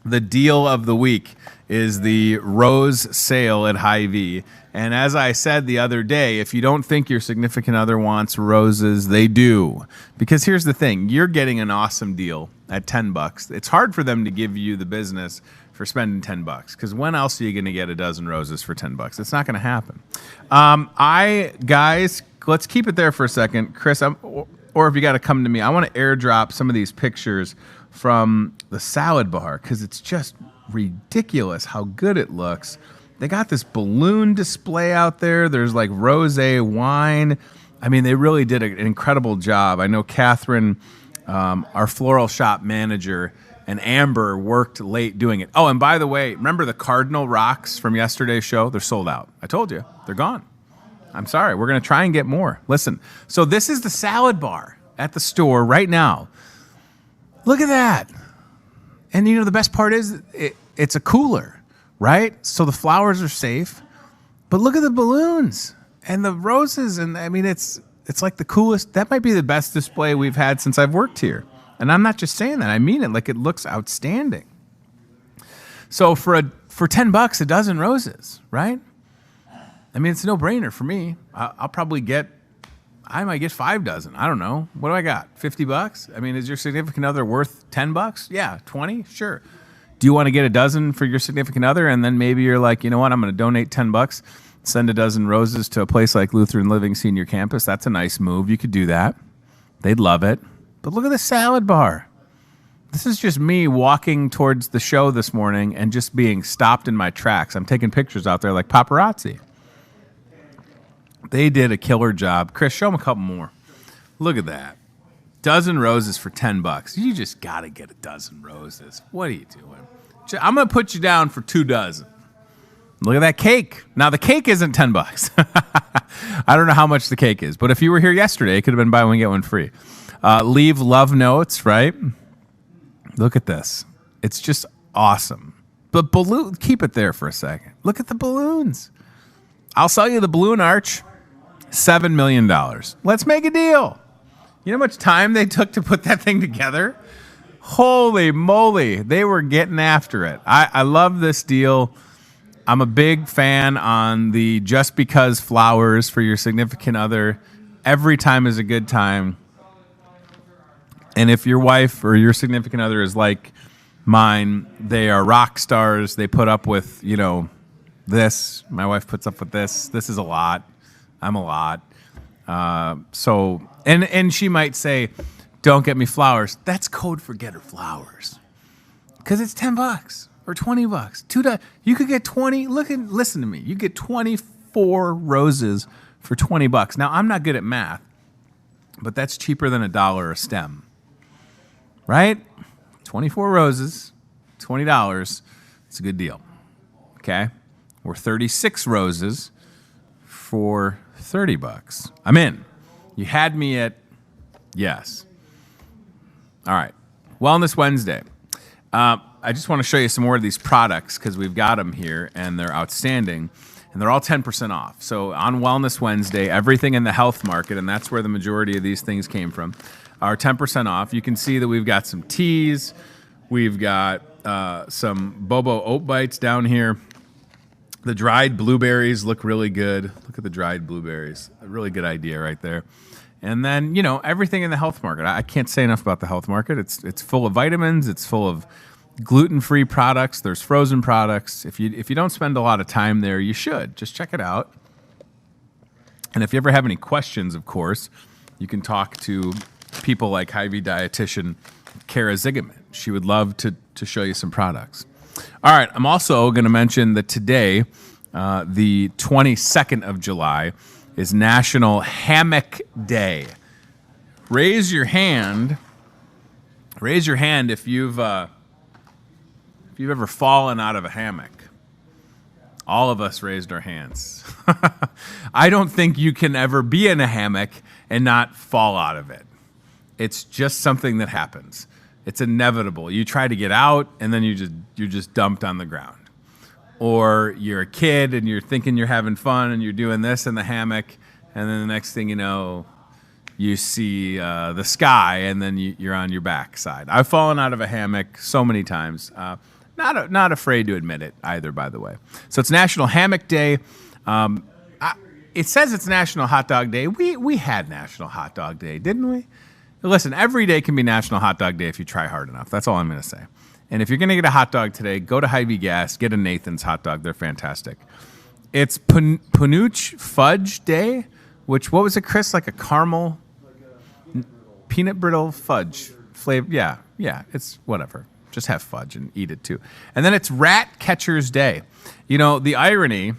the deal of the week is the rose sale at Hy-Vee. And as I said the other day, if you don't think your significant other wants roses, they do. Because here's the thing. You're getting an awesome deal at $10. It's hard for them to give you the business for spending $10. Because when else are you going to get a dozen roses for $10? It's not going to happen. Guys, let's keep it there for a second. Chris, or if you got to come to me, I want to airdrop some of these pictures from the salad bar because it's just ridiculous how good it looks. They got this balloon display out there. There's like rosé wine. I mean, they really did an incredible job. I know Catherine, our floral shop manager, and Amber worked late doing it. Oh, and by the way, remember the Cardinal rocks from yesterday's show? They're sold out. I told you. They're gone. I'm sorry. We're going to try and get more. Listen, so this is the salad bar at the store right now. Look at that. And the best part is it's a cooler, right? So the flowers are safe. But look at the balloons and the roses. And I mean, it's like the coolest. That might be the best display we've had since I've worked here. And I'm not just saying that. I mean it. Like, it looks outstanding. So for $10, a dozen roses, right? I mean, it's a no-brainer for me. I might get 5 dozen. I don't know. What do I got? $50? I mean, is your significant other worth $10? Yeah, 20? Sure. Do you want to get a dozen for your significant other? And then maybe you're like, you know what? I'm going to donate $10, send a dozen roses to a place like Lutheran Living Senior Campus. That's a nice move. You could do that. They'd love it. But look at the salad bar. This is just me walking towards the show this morning and just being stopped in my tracks. I'm taking pictures out there like paparazzi. They did a killer job. Chris, show them a couple more. Look at that. Dozen roses for $10. You just got to get a dozen roses. What are you doing? I'm going to put you down for 2 dozen. Look at that cake. Now, the cake isn't $10. I don't know how much the cake is, but if you were here yesterday, it could have been buy one, get one free. Leave love notes, right? Look at this. It's just awesome. But keep it there for a second. Look at the balloons. I'll sell you the balloon arch. $7 million. Let's make a deal. You know how much time they took to put that thing together? Holy moly. They were getting after it. I love this deal. I'm a big fan on the just because flowers for your significant other. Every time is a good time. And if your wife or your significant other is like mine, they are rock stars. They put up with, this. My wife puts up with this. This is a lot. I'm a lot. And she might say, don't get me flowers. That's code for get her flowers. Because it's $10 or $20. $2. You could get 20. Listen to me. You get 24 roses for $20. Now, I'm not good at math, but that's cheaper than $1 a stem. Right? 24 roses, $20. It's a good deal. Okay? Or 36 roses for $30. I'm in. You had me at yes. All right. Wellness Wednesday. I just want to show you some more of these products because we've got them here and they're outstanding. And they're all 10% off. So on Wellness Wednesday, everything in the health market, and that's where the majority of these things came from, are 10% off. You can see that we've got some teas. We've got some Bobo Oat Bites down here. The dried blueberries look really good. Look at the dried blueberries. A really good idea right there. And then, everything in the health market. I can't say enough about the health market. It's full of vitamins. It's full of gluten-free products. There's frozen products. If you don't spend a lot of time there, you should. Just check it out. And if you ever have any questions, of course, you can talk to people like HyVee dietitian Kara Zigaman. She would love to show you some products. All right, I'm also going to mention that today, the 22nd of July, is National Hammock Day. Raise your hand. Raise your hand if you've ever fallen out of a hammock. All of us raised our hands. I don't think you can ever be in a hammock and not fall out of it. It's just something that happens. It's inevitable. You try to get out, and then you're just dumped on the ground. Or you're a kid, and you're thinking you're having fun, and you're doing this in the hammock, and then the next thing you know, you see the sky, and then you're on your backside. I've fallen out of a hammock so many times. Not afraid to admit it either, by the way. So it's National Hammock Day. It says it's National Hot Dog Day. We had National Hot Dog Day, didn't we? Listen, every day can be National Hot Dog Day if you try hard enough. That's all I'm going to say. And if you're going to get a hot dog today, go to Hy-Vee Gas, get a Nathan's hot dog. They're fantastic. It's Panuch Fudge Day, which, what was it, Chris? Like a caramel, peanut brittle fudge flavor. Yeah, it's whatever. Just have fudge and eat it too. And then it's Rat Catcher's Day. The irony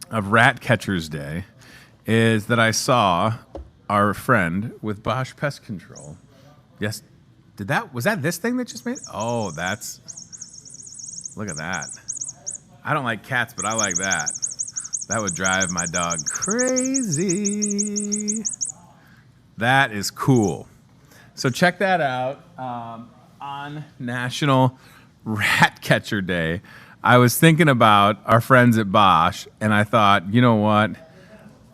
of Rat Catcher's Day is that I saw our friend with Bosch Pest Control. Yes, was that this thing that just made? Oh, look at that. I don't like cats, but I like that. That would drive my dog crazy. That is cool. So check that out. On National Rat Catcher Day, I was thinking about our friends at Bosch, and I thought, you know what?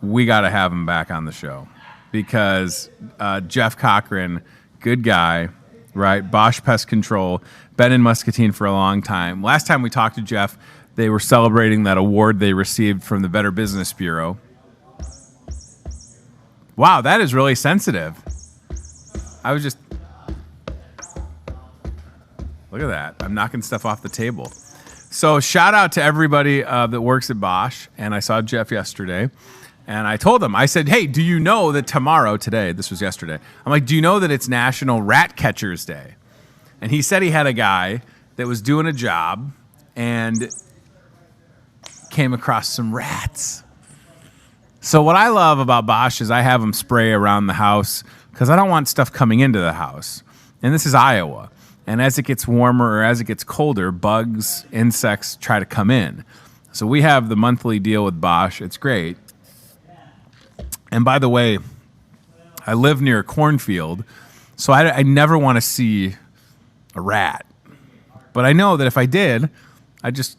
We got to have them back on the show because Jeff Cochran, good guy, right? Bosch Pest Control, been in Muscatine for a long time. Last time we talked to Jeff, they were celebrating that award they received from the Better Business Bureau. Wow, that is really sensitive. Look at that. I'm knocking stuff off the table. So shout out to everybody that works at Bosch. And I saw Jeff yesterday. And I told him, I said, hey, do you know that today, this was yesterday, I'm like, do you know that it's National Rat Catcher's Day? And he said he had a guy that was doing a job and came across some rats. So what I love about Bosch is I have them spray around the house because I don't want stuff coming into the house. And this is Iowa. And as it gets warmer or as it gets colder, bugs, insects try to come in. So we have the monthly deal with Bosch. It's great. And by the way, I live near a cornfield, so I never want to see a rat. But I know that if I did, I'd just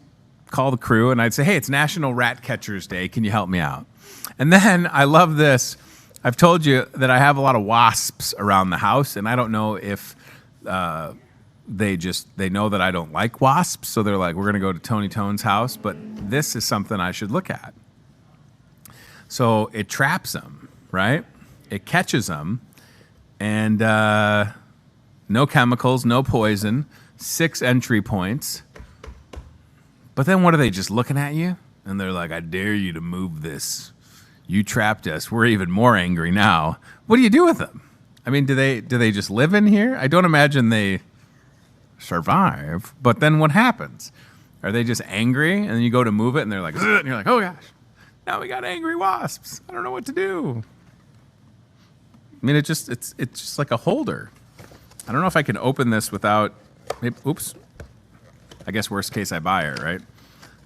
call the crew, and I'd say, hey, it's National Rat Catchers Day. Can you help me out? And then I love this. I've told you that I have a lot of wasps around the house, and I don't know if they know that I don't like wasps, so they're like, we're going to go to Tony Tone's house, but this is something I should look at. So it traps them, right? It catches them, and no chemicals, no poison, 6 entry points. But then what are they, just looking at you? And they're like, I dare you to move this. You trapped us. We're even more angry now. What do you do with them? I mean, do they just live in here? I don't imagine they survive. But then what happens? Are they just angry? And then you go to move it, and they're like, ugh, and you're like, oh gosh, now we got angry wasps. I don't know what to do. I mean, it's just like a holder. I don't know if I can open this without. Oops. I guess worst case I buy it, right?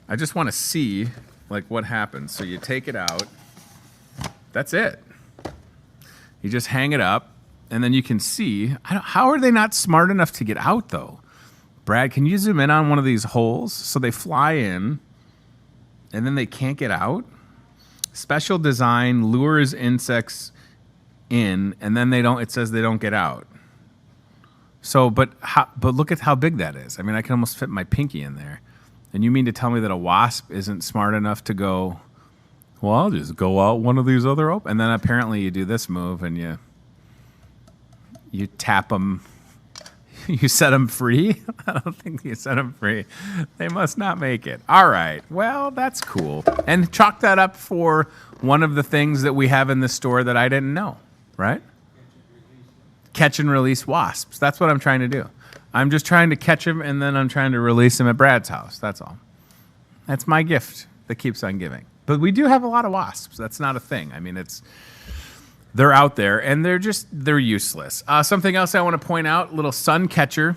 I just want to see like what happens. So you take it out. That's it. You just hang it up, and then you can see. How are they not smart enough to get out, though? Brad, can you zoom in on one of these holes? So they fly in, and then they can't get out? Special design lures insects in, and then it says they don't get out. So, but look at how big that is. I mean, I can almost fit my pinky in there. And you mean to tell me that a wasp isn't smart enough to go, well, I'll just go out one of these other open. And then apparently you do this move and you tap them. You set them free? I don't think you set them free. They must not make it. All right. Well, that's cool. And chalk that up for one of the things that we have in the store that I didn't know, right? Catch and release wasps. That's what I'm trying to do. I'm just trying to catch them, and then I'm trying to release them at Brad's house. That's all. That's my gift that keeps on giving. But we do have a lot of wasps. That's not a thing. I mean, they're out there, and they're useless. Something else I want to point out, little sun catcher.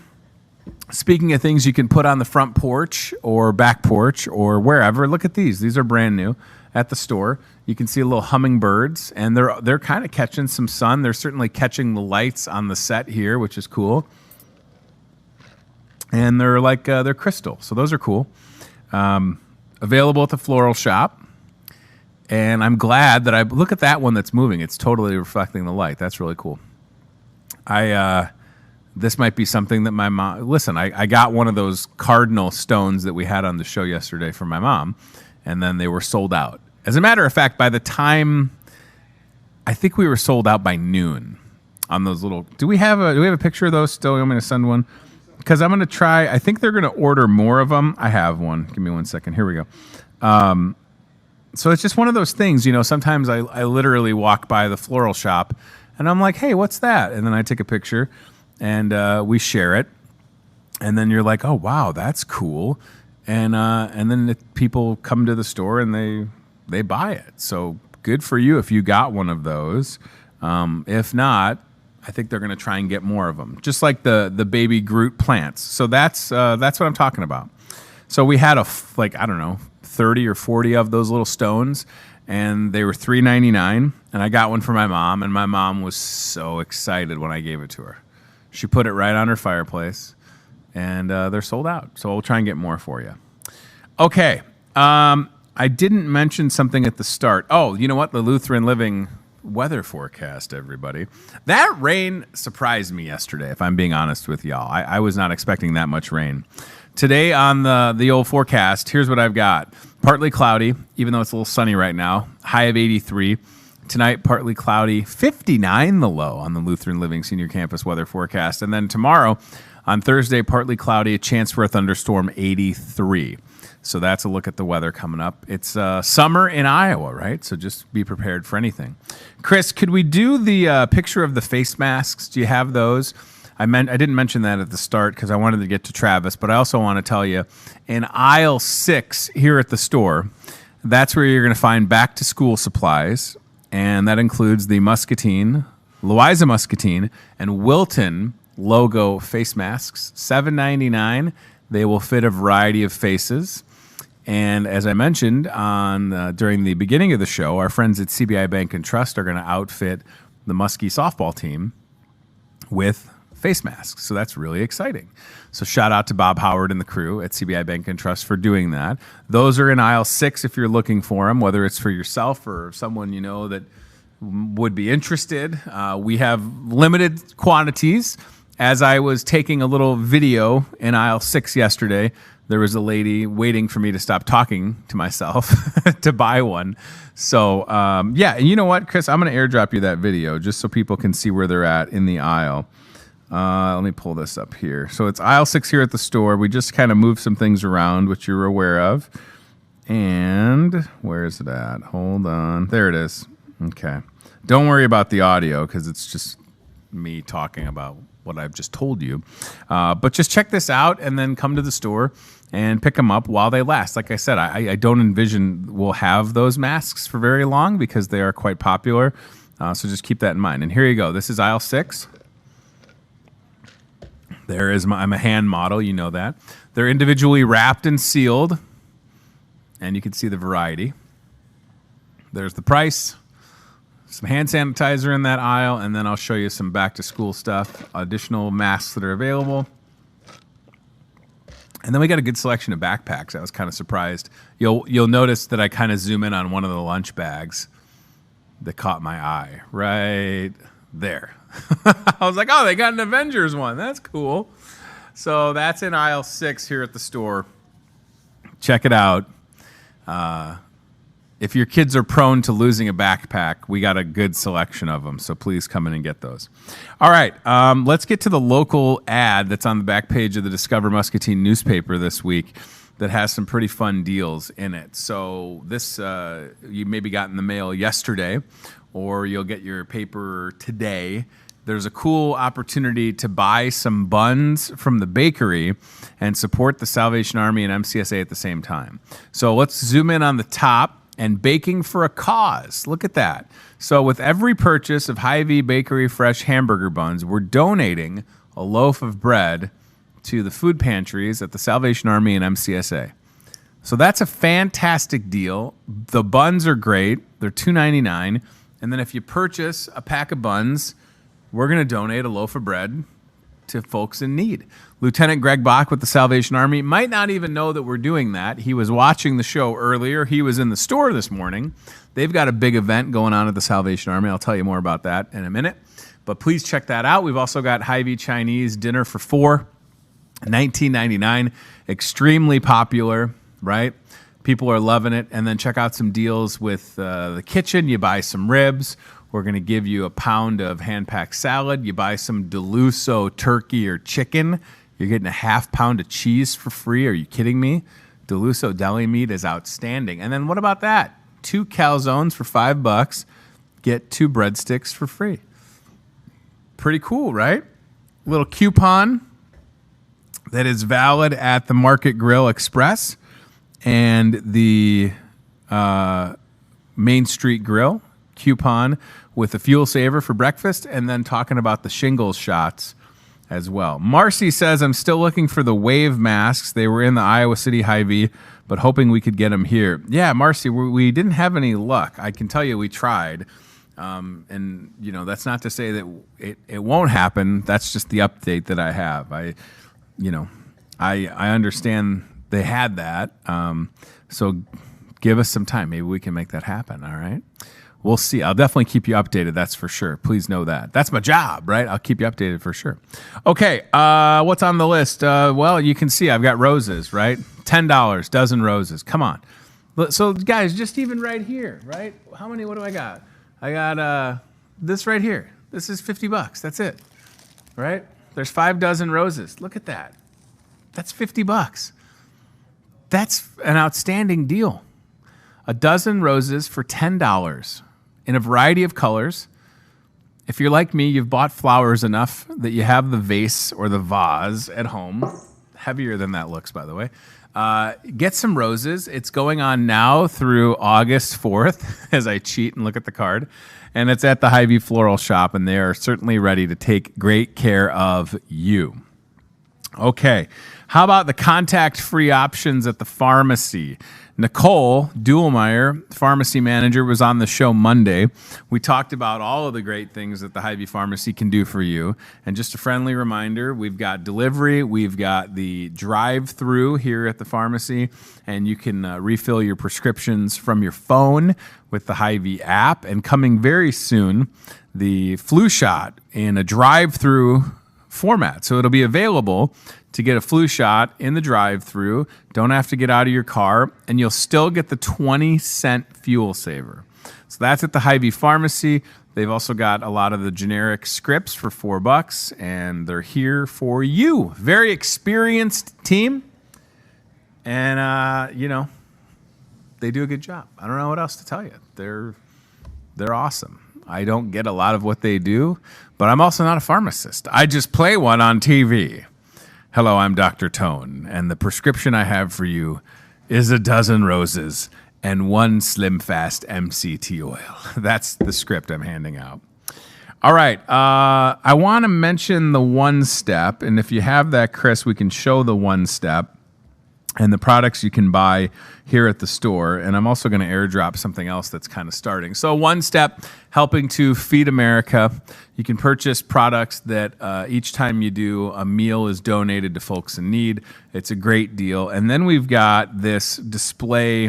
Speaking of things you can put on the front porch or back porch or wherever, look at these. These are brand new at the store. You can see little hummingbirds, and they're kind of catching some sun. They're certainly catching the lights on the set here, which is cool. And they're like they're crystal, so those are cool. Available at the floral shop. And I'm glad that look at that one that's moving. It's totally reflecting the light. That's really cool. This might be something that my mom, listen, I got one of those cardinal stones that we had on the show yesterday for my mom, and then they were sold out. As a matter of fact, by the time, I think we were sold out by noon on those little, do we have a picture of those still? You want me to send one? Because I'm going to try, I think they're going to order more of them. I have one. Give me 1 second. Here we go. So it's just one of those things, sometimes I literally walk by the floral shop and I'm like, hey, what's that? And then I take a picture and we share it. And then you're like, oh, wow, that's cool. And then people come to the store and they buy it. So good for you if you got one of those. If not, I think they're going to try and get more of them, just like the baby Groot plants. So that's what I'm talking about. So we had 30 or 40 of those little stones, and they were $3.99. And I got one for my mom, and my mom was so excited when I gave it to her. She put it right on her fireplace, and they're sold out. So we'll try and get more for you. Okay. I didn't mention something at the start. Oh, you know what? The Lutheran Living weather forecast, everybody. That rain surprised me yesterday, if I'm being honest with y'all. I was not expecting that much rain. Today on the old forecast, here's what I've got. Partly cloudy, even though it's a little sunny right now. High of 83. Tonight, partly cloudy. 59 the low on the Lutheran Living Senior Campus weather forecast. And then tomorrow, on Thursday, partly cloudy. A chance for a thunderstorm, 83. So that's a look at the weather coming up. It's summer in Iowa, right? So just be prepared for anything. Chris, could we do the picture of the face masks? Do you have those? I didn't mention that at the start because I wanted to get to Travis, but I also want to tell you, in aisle 6 here at the store, that's where you're going to find back-to-school supplies, and that includes the Muscatine, Louisa Muscatine, and Wilton logo face masks, $7.99. They will fit a variety of faces. And as I mentioned during the beginning of the show, our friends at CBI Bank and Trust are going to outfit the Muskie softball team with face masks. So that's really exciting. So shout out to Bob Howard and the crew at CBI Bank and Trust for doing that. Those are in aisle 6 if you're looking for them, whether it's for yourself or someone you know that would be interested. We have limited quantities. As I was taking a little video in aisle 6 yesterday, there was a lady waiting for me to stop talking to myself to buy one. So, yeah, and you know what, Chris? I'm going to airdrop you that video just so people can see where they're at in the aisle. Let me pull this up here. So it's aisle 6 here at the store. We just kind of moved some things around, which you're aware of. And where is it at? Hold on. There it is. Okay. Don't worry about the audio because it's just me talking about what I've just told you. But just check this out and then come to the store and pick them up while they last. Like I said, I don't envision we'll have those masks for very long because they are quite popular. So just keep that in mind. And here you go. This is aisle 6. There is I'm a hand model. You know that. They're individually wrapped and sealed. And you can see the variety. There's the price. Some hand sanitizer in that aisle, and then I'll show you some back-to-school stuff, additional masks that are available. And then we got a good selection of backpacks. I was kind of surprised. You'll notice that I kind of zoom in on one of the lunch bags that caught my eye right there. I was like, oh, they got an Avengers one. That's cool. So that's in aisle 6 here at the store. Check it out. If your kids are prone to losing a backpack, we got a good selection of them, so please come in and get those. All right, let's get to the local ad that's on the back page of the Discover Muscatine newspaper this week that has some pretty fun deals in it. So this you maybe got in the mail yesterday, or you'll get your paper today. There's a cool opportunity to buy some buns from the bakery and support the Salvation Army and MCSA at the same time. So let's zoom in on the top. And baking for a cause. Look at that. So with every purchase of HyVee Bakery fresh hamburger buns, we're donating a loaf of bread to the food pantries at the Salvation Army and MCSA. So that's a fantastic deal. The buns are great. They're $2.99. And then if you purchase a pack of buns, we're going to donate a loaf of bread to folks in need. Lieutenant Greg Bach with the Salvation Army might not even know that we're doing that. He was watching the show earlier. He was in the store this morning. They've got a big event going on at the Salvation Army. I'll tell you more about that in a minute. But please check that out. We've also got HyVee Chinese dinner for $4, $19.99. Extremely popular, right? People are loving it. And then check out some deals with the kitchen. You buy some ribs. We're going to give you a pound of hand-packed salad. You buy some Deluso turkey or chicken, you're getting a half pound of cheese for free. Are you kidding me? Deluso deli meat is outstanding. And then what about that? 2 calzones for $5. Get 2 breadsticks for free. Pretty cool, right? Little coupon that is valid at the Market Grill Express and the Main Street Grill. Coupon with a fuel saver for breakfast, and then talking about the shingles shots as well. Marcy says, I'm still looking for the wave masks. They were in the Iowa City Hy-Vee, but hoping we could get them here. Yeah, Marcy, we didn't have any luck. I can tell you we tried. And, you know, that's not to say that it won't happen. That's just the update that I have. I understand they had that. So give us some time. Maybe we can make that happen, all right? We'll see. I'll definitely keep you updated, that's for sure. Please know that. That's my job, right? I'll keep you updated for sure. Okay, what's on the list? Well, you can see I've got roses, right? $10, dozen roses. Come on. So, guys, just even right here, right? What do I got? I got this right here. This is $50. That's it, right? There's 5 dozen roses. Look at that. That's $50. That's an outstanding deal. A dozen roses for $10 in a variety of colors. If you're like me, you've bought flowers enough that you have the vase or the vase at home. Heavier than that looks, by the way. Get some roses. It's going on now through August 4th as I cheat and look at the card. And it's at the HyVee Floral Shop, and they are certainly ready to take great care of you. Okay. How about the contact-free options at the pharmacy? Nicole Duelmeyer, pharmacy manager, was on the show Monday. We talked about all of the great things that the HyVee Pharmacy can do for you. And just a friendly reminder, we've got delivery, we've got the drive-through here at the pharmacy, and you can refill your prescriptions from your phone with the HyVee app. And coming very soon, the flu shot in a drive-through format. So it'll be available to get a flu shot in the drive-through. Don't have to get out of your car, and you'll still get the 20-cent fuel saver. So that's at the HyVee Pharmacy. They've also got a lot of the generic scripts for $4, and they're here for you. Very experienced team, and they do a good job. I don't know what else to tell you. They're awesome. I don't get a lot of what they do, but I'm also not a pharmacist. I just play one on TV. Hello, I'm Dr. Tone, and the prescription I have for you is a dozen roses and one Slim Fast MCT oil. That's the script I'm handing out. All right, I want to mention the One Step, and if you have that, Chris, we can show the One Step and the products you can buy here at the store. And I'm also going to airdrop something else that's kind of starting. So One Step, helping to feed America. You can purchase products that each time you do, a meal is donated to folks in need. It's a great deal. And then we've got this display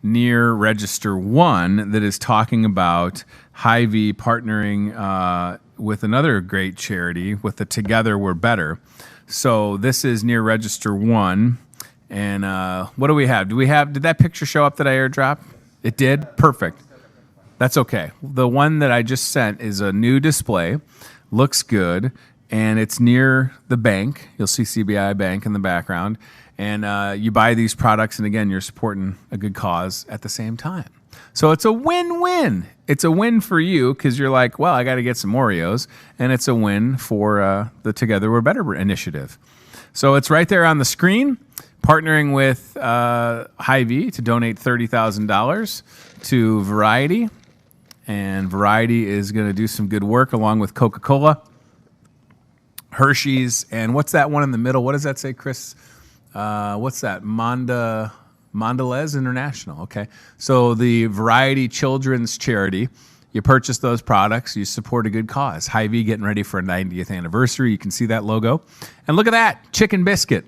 near Register 1 that is talking about HyVee partnering with another great charity with the Together We're Better. So this is near Register 1. And what do we have? Did that picture show up that I airdropped? It did? Perfect. That's okay. The one that I just sent is a new display, looks good, and it's near the bank. You'll see CBI Bank in the background. And you buy these products, and again, you're supporting a good cause at the same time. So it's a win-win. It's a win for you because you're like, well, I got to get some Oreos, and it's a win for the Together We're Better initiative. So it's right there on the screen. Partnering with HyVee to donate $30,000 to Variety. And Variety is going to do some good work along with Coca-Cola, Hershey's, and what's that one in the middle? What does that say, Chris? What's that? Mondelez International. Okay. So the Variety Children's Charity, you purchase those products, you support a good cause. HyVee getting ready for a 90th anniversary. You can see that logo. And look at that, chicken biscuit.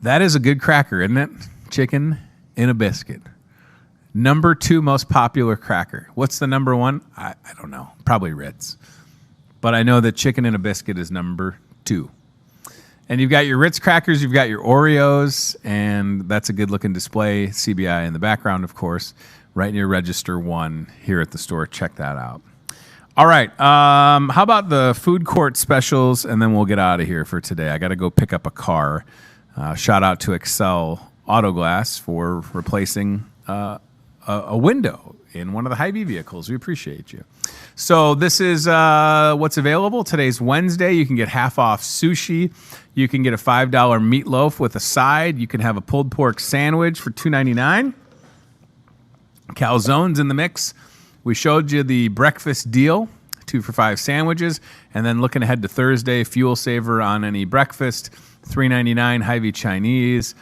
That is a good cracker, isn't it? Chicken in a biscuit. Number 2 most popular cracker. What's the number 1? I don't know. Probably Ritz. But I know that chicken in a biscuit is number 2. And you've got your Ritz crackers, you've got your Oreos, and that's a good-looking display. CBI in the background, of course, right near Register 1 here at the store. Check that out. All right. How about the food court specials, and then we'll get out of here for today. I got to go pick up a car. Shout out to Excel Auto Glass for replacing a window in one of the HyVee vehicles. We appreciate you. So this is what's available. Today's Wednesday. You can get half off sushi. You can get a $5 meatloaf with a side. You can have a pulled pork sandwich for $2.99. Calzone's in the mix. We showed you the breakfast deal, 2 for $5 sandwiches. And then looking ahead to Thursday, fuel saver on any breakfast. $3.99 HyVee Chinese,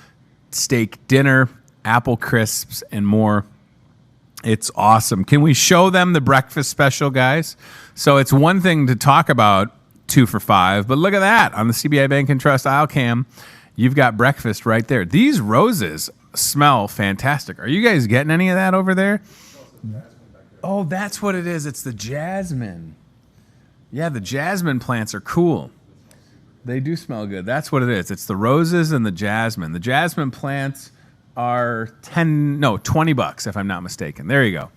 steak dinner, apple crisps, and more. It's awesome. Can we show them the breakfast special, guys? So it's one thing to talk about 2 for $5, but look at that. On the CBI Bank and Trust aisle cam, you've got breakfast right there. These roses smell fantastic. Are you guys getting any of that over there? Oh, that's what it is. It's the jasmine. Yeah, the jasmine plants are cool. They do smell good. That's what it is. It's the roses and the jasmine. The jasmine plants are $20 if I'm not mistaken. There you go.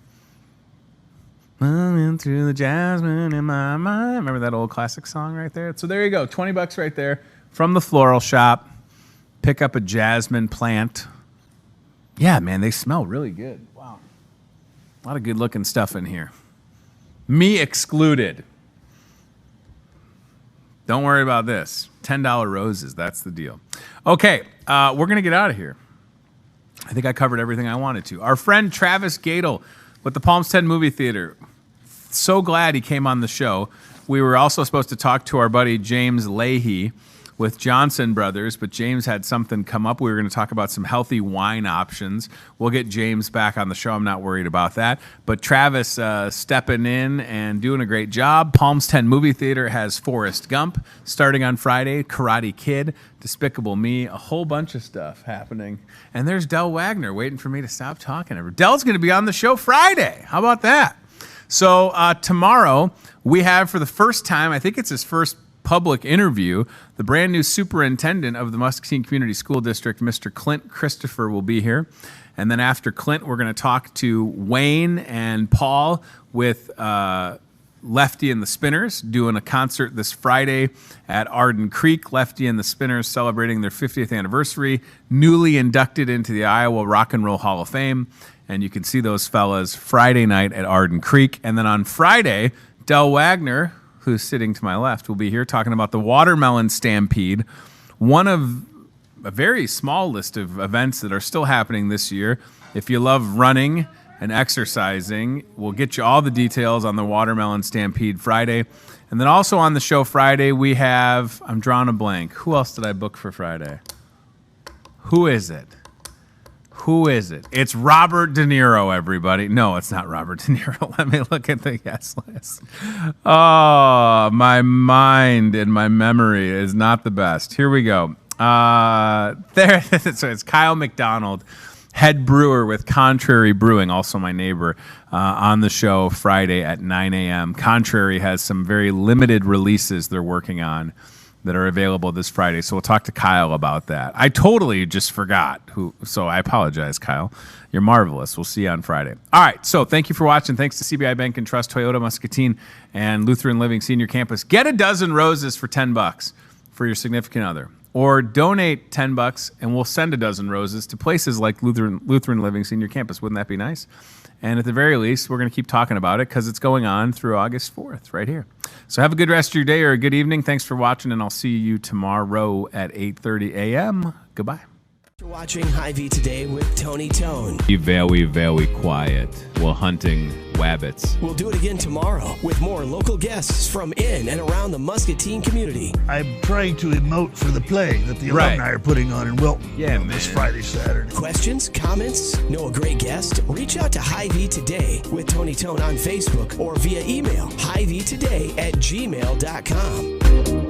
Running through the jasmine in my mind. Remember that old classic song right there? So there you go. $20 right there from the floral shop. Pick up a jasmine plant. Yeah, man, they smell really good. Wow. A lot of good looking stuff in here. Me excluded. Don't worry about this. $10 roses, that's the deal. Okay, we're going to get out of here. I think I covered everything I wanted to. Our friend Travis Cadle with the Palmstead Movie Theater. So glad he came on the show. We were also supposed to talk to our buddy James Leahy with Johnson Brothers, but James had something come up. We were going to talk about some healthy wine options. We'll get James back on the show. I'm not worried about that. But Travis stepping in and doing a great job. Palms 10 Movie Theater has Forrest Gump starting on Friday, Karate Kid, Despicable Me, a whole bunch of stuff happening. And there's Del Wagner waiting for me to stop talking. Del's going to be on the show Friday. How about that? So tomorrow we have, for the first time, I think it's his first public interview, the brand new superintendent of the Muscatine Community School District, Mr. Clint Christopher, will be here. And then after Clint, we're going to talk to Wayne and Paul with Lefty and the Spinners, doing a concert this Friday at Arden Creek. Lefty and the Spinners celebrating their 50th anniversary, newly inducted into the Iowa Rock and Roll Hall of Fame. And you can see those fellas Friday night at Arden Creek. And then on Friday, Del Wagner, who's sitting to my left, will be here talking about the Watermelon Stampede, one of a very small list of events that are still happening this year. If you love running and exercising, we'll get you all the details on the Watermelon Stampede Friday. And then also on the show Friday, we have, I'm drawing a blank. Who else did I book for Friday? Who is it? Who is it? It's Robert De Niro, everybody. No, it's not Robert De Niro. Let me look at the guest list. Oh, my mind and my memory is not the best. Here we go. So it's Kyle McDonald, head brewer with Contrary Brewing, also my neighbor, on the show Friday at 9 a.m. Contrary has some very limited releases they're working on that are available this Friday. So we'll talk to Kyle about that. I totally just forgot so I apologize, Kyle. You're marvelous. We'll see you on Friday. All right, so thank you for watching. Thanks to CBI Bank and Trust, Toyota Muscatine, and Lutheran Living Senior Campus. Get a dozen roses for $10 for your significant other. Or donate $10 and we'll send a dozen roses to places like Lutheran Living Senior Campus. Wouldn't that be nice? And at the very least, we're going to keep talking about it because it's going on through August 4th right here. So have a good rest of your day or a good evening. Thanks for watching, and I'll see you tomorrow at 8:30 a.m. Goodbye. You're watching HyVee Today with Tony Tone. Be very, very quiet while hunting wabbits. We'll do it again tomorrow with more local guests from in and around the Muscatine community. I'm trying to emote for the play that the alumni are putting on in Wilton this Friday, Saturday. Questions, comments, know a great guest? Reach out to HyVee Today with Tony Tone on Facebook or via email, HyVeeToday@gmail.com.